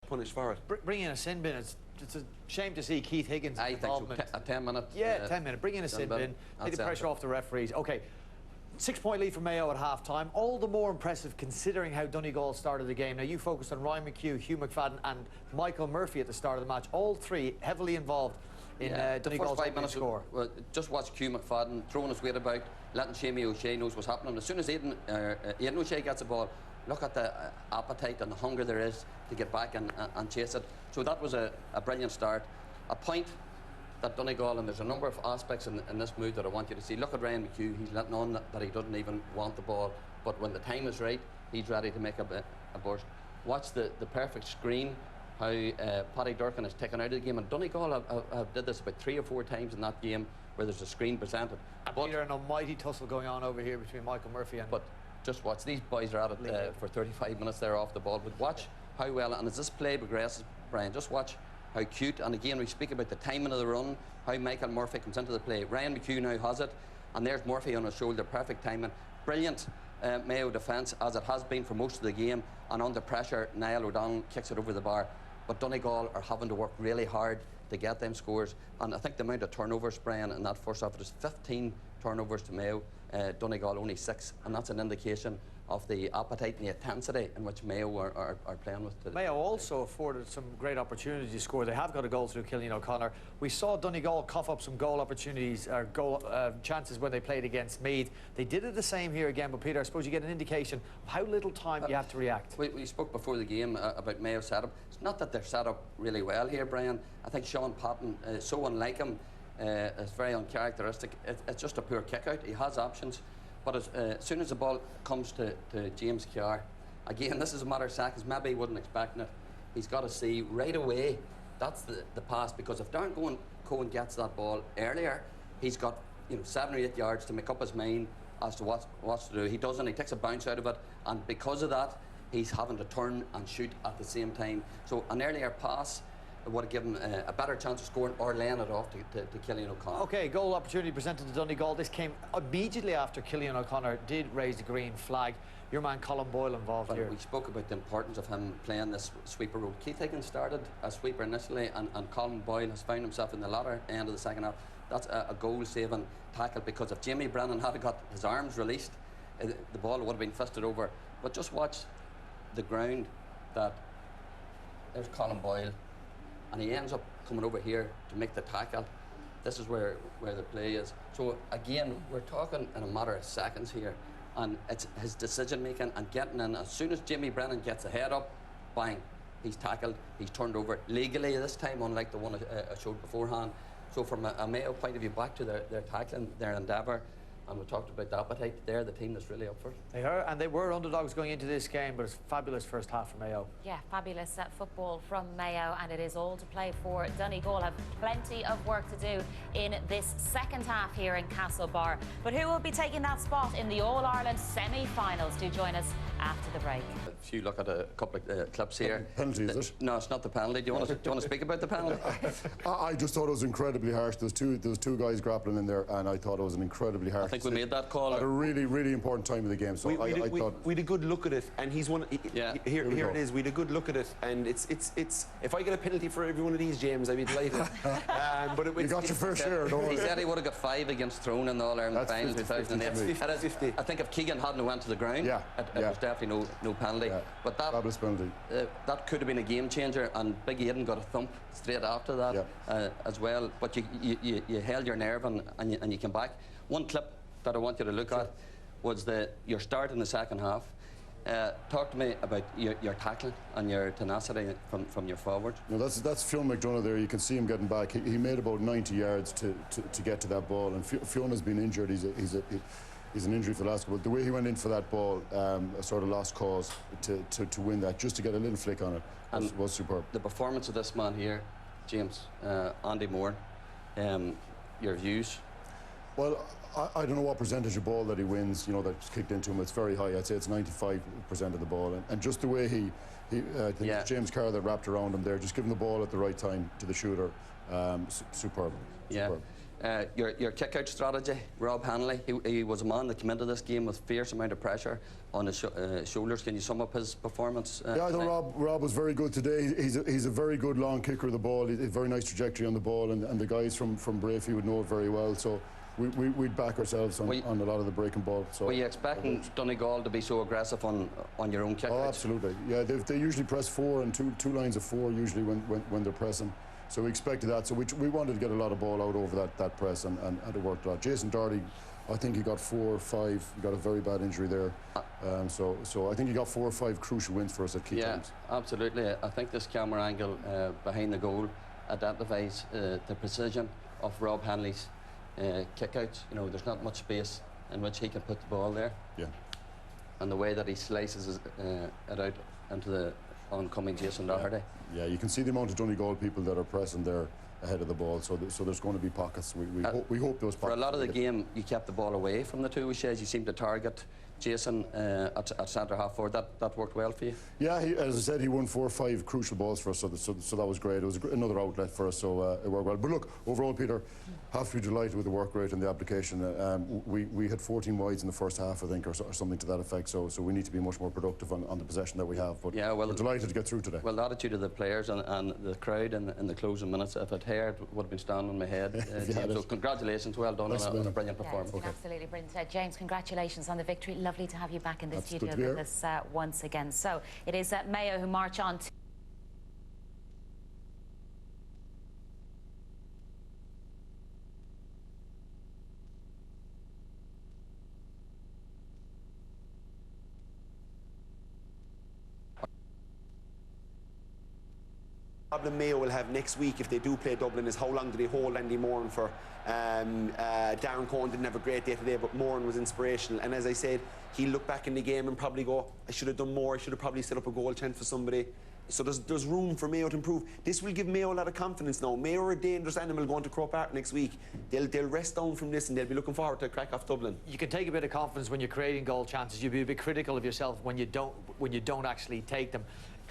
punished for it. Bring in a sin bin. It's a shame to see Keith Higgins' involvement. I think so. A 10-minute. Yeah, 10 minute. Bring in a sin bin. Take the pressure off the referees. Okay. 6-point lead for Mayo at half-time. All the more impressive considering how Donegal started the game. Now, you focused on Ryan McHugh, Hugh McFadden and Michael Murphy at the start of the match. All three heavily involved in Donegal's opening score. Well, just watch Hugh McFadden throwing his weight about, letting Shamey O'Shea knows what's happening. As soon as Aidan O'Shea gets the ball, look at the appetite and the hunger there is to get back and chase it. So that was a brilliant start. A point that Donegal, and there's a number of aspects in this move that I want you to see. Look at Ryan McHugh. He's letting on that he doesn't even want the ball, but when the time is right, he's ready to make a burst. Watch the perfect screen, how Paddy Durkin is taken out of the game, and Donegal have did this about 3 or 4 times in that game where there's a screen presented. But Peter, an almighty tussle going on over here between Michael Murphy and... But just watch, these boys are at it for 35 minutes there off the ball, but watch how well, and as this play progresses, Brian, just watch how cute, and again we speak about the timing of the run, how Michael Murphy comes into the play. Ryan McHugh now has it, and there's Murphy on his shoulder, perfect timing. Brilliant Mayo defence, as it has been for most of the game, and under pressure, Niall O'Donnell kicks it over the bar. But Donegal are having to work really hard to get them scores, and I think the amount of turnovers, Brian, in that first half, it is 15 turnovers to Mayo, Donegal only 6, and that's an indication of the appetite and the intensity in which Mayo are playing with today. Mayo also afforded some great opportunities to score. They have got a goal through Cillian O'Connor. We saw Donegal cough up some goal opportunities, or goal chances when they played against Meath. They did it the same here again, but Peter, I suppose you get an indication of how little time you have to react. We spoke before the game about Mayo's setup. It's not that they're set up really well here, Brian. I think Sean Patton is so unlike him. It's very uncharacteristic. It's just a poor kick out. He has options, but as soon as the ball comes to James Kerr, again, this is a matter of seconds. Maybe he wasn't expecting it. He's got to see right away that's the pass, because if Darren Cohen gets that ball earlier, he's got 7 or 8 yards to make up his mind as to what to do. He doesn't. He takes a bounce out of it, and because of that, he's having to turn and shoot at the same time. So an earlier pass would have given a better chance of scoring or laying it off to Cillian O'Connor. OK, goal opportunity presented to Donegal. This came immediately after Cillian O'Connor did raise the green flag. Your man Colin Boyle involved here. We spoke about the importance of him playing this sweeper role. Keith Higgins started as sweeper initially, and Colin Boyle has found himself in the latter end of the second half. That's a goal-saving tackle, because if Jamie Brennan had got his arms released, the ball would have been fisted over. But just watch the ground. There's Colin Boyle, and he ends up coming over here to make the tackle. This is where the play is. So again, we're talking in a matter of seconds here, and it's his decision making and getting in. As soon as Jimmy Brennan gets the head up, bang, he's tackled, he's turned over legally this time, unlike the one I showed beforehand. So from a Mayo point of view, back to their tackling, their endeavour, and we talked about the appetite. They're the team that's really up for it. They are, and they were underdogs going into this game, but it's a fabulous first half for Mayo. Yeah, fabulous football from Mayo, and it is all to play for. Donegal have plenty of work to do in this second half here in Castlebar. But who will be taking that spot in the All-Ireland semi-finals? Do join us after the break. If you look at a couple of clips here... Penalty, is it? No, it's not the penalty. Do you want to speak about the penalty? I just thought it was incredibly harsh. There was two guys grappling in there, and I thought it was an incredibly harsh... I think we made that call at a really, really important time of the game. So we had a good look at it, and he's one. Here it is. We had a good look at it, and it's. If I get a penalty for every one of these, James, I'd be delighted. But you got your fair share. Don't he said he would have got 5 against Throne in the All-Ireland final 2008. That's 50. I think if Keegan hadn't went to the ground, it was definitely no penalty. Yeah. But that penalty. That could have been a game changer, and Big Aidan got a thump straight after that as well. But you held your nerve and you came back. One clip that I want you to look at was your start in the second half. Talk to me about your tackling and your tenacity from your forward. No, that's Fionn McDonough there. You can see him getting back. He made about 90 yards to get to that ball, and Fiona's been injured. He's an injury for the last couple. The way he went in for that ball, a sort of lost cause to win that, just to get a little flick on it, was superb. The performance of this man here, James, Andy Moore, your views? Well, I don't know what percentage of ball that he wins, that's kicked into him. It's very high. I'd say it's 95% of the ball. And just the way he I think it's James Kerr that wrapped around him there, just giving the ball at the right time to the shooter. Superb. Yeah. Your kick-out strategy, Rob Hanley, he was a man that came into this game with fierce amount of pressure on his shoulders. Can you sum up his performance? Yeah, I thought Rob was very good today. He's a very good long kicker of the ball. He's a very nice trajectory on the ball, and the guys from Brafey would know it very well. So we'd back ourselves on a lot of the breaking ball. So were you expecting Donegal to be so aggressive on your own kick-outs? Oh, absolutely. Yeah, they usually press 4 and two lines of 4 usually when they're pressing. So we expected that. So we wanted to get a lot of ball out over that press, and it worked a lot. Jason Doherty, I think he got 4 or 5. He got a very bad injury there. So I think he got 4 or 5 crucial wins for us at key times. Yeah, absolutely. I think this camera angle behind the goal identifies the precision of Rob Hanley's kick-outs. You know, there's not much space in which he can put the ball there. Yeah. And the way that he slices it out into the oncoming Jason Doherty. Yeah, you can see the amount of Donegal people that are pressing there ahead of the ball, so there's going to be pockets. We hope those pockets. For a lot of the game, you kept the ball away from the two O'Sheas. You seemed to target Jason at centre half forward. That worked well for you? Yeah, as I said, he won 4 or 5 crucial balls for us, so that was great. It was another outlet for us, so it worked well. But look, overall, Peter, have to be delighted with the work rate and the application. We had 14 wides in the first half, I think, or something to that effect, so we need to be much more productive on the possession that we have. But yeah, well, we're delighted to get through today. Well, the attitude of the players and the crowd in the closing minutes, if I'd heard, would have been standing on my head. So congratulations, well done on a brilliant performance. Yeah, absolutely brilliant. James, congratulations on the victory. Lovely to have you back in the studio with us once again. So it is Mayo who march on to problem Mayo will have next week if they do play Dublin is how long do they hold Andy Moran for. Darren Cohen didn't have a great day today, but Moran was inspirational, and as I said, he'll look back in the game and probably go, I should have done more, I should have probably set up a goal chance for somebody. So there's room for Mayo to improve. This will give Mayo a lot of confidence now. Mayo are a dangerous animal going to Croke Park next week. They'll rest down from this and they'll be looking forward to a crack off Dublin. You can take a bit of confidence when you're creating goal chances. You'll be a bit critical of yourself when you don't actually take them.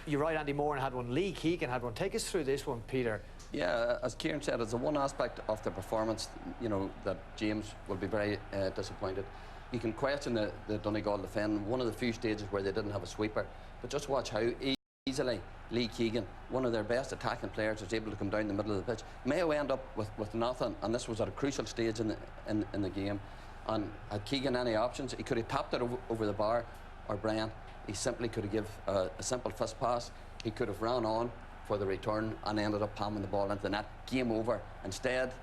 You're right, Andy Moran had one, Lee Keegan had one. Take us through this one, Peter. Yeah, as Kieran said, it's the one aspect of the performance, you know, that James will be very disappointed. You can question the Donegal defend, one of the few stages where they didn't have a sweeper, but just watch how easily Lee Keegan, one of their best attacking players, was able to come down the middle of the pitch. Mayo end up with nothing, and this was at a crucial stage in the game. And had Keegan any options, he could have tapped it over the bar, or Brian, he simply could have given a simple fist pass. He could have ran on for the return and ended up palming the ball into the net. Game over. Instead,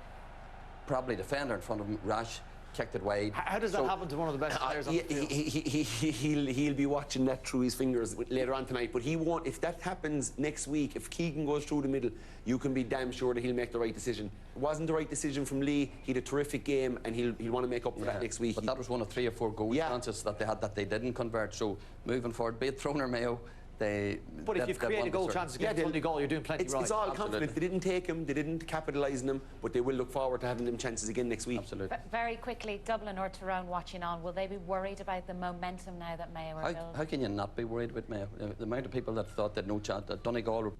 probably defender in front of him, rash, kicked it wide. How does that happen to one of the best players on the field? He'll be watching that through his fingers later on tonight, but he won't. If that happens next week, if Keegan goes through the middle, you can be damn sure that he'll make the right decision. It wasn't the right decision from Lee. He had a terrific game, and he'll want to make up for that next week. But that was one of 3 or 4 goal chances that they had that they didn't convert. So moving forward, be it Throne or Mayo, but if you've created goal chances against Donegal, you're doing plenty right. It's all confidence. They didn't take him, they didn't capitalise on them, but they will look forward to having them chances again next week. Absolutely. Very quickly, Dublin or Tyrone watching on, will they be worried about the momentum now that Mayo are building? How can you not be worried with Mayo? The amount of people that thought they'd no chance, that Donegal were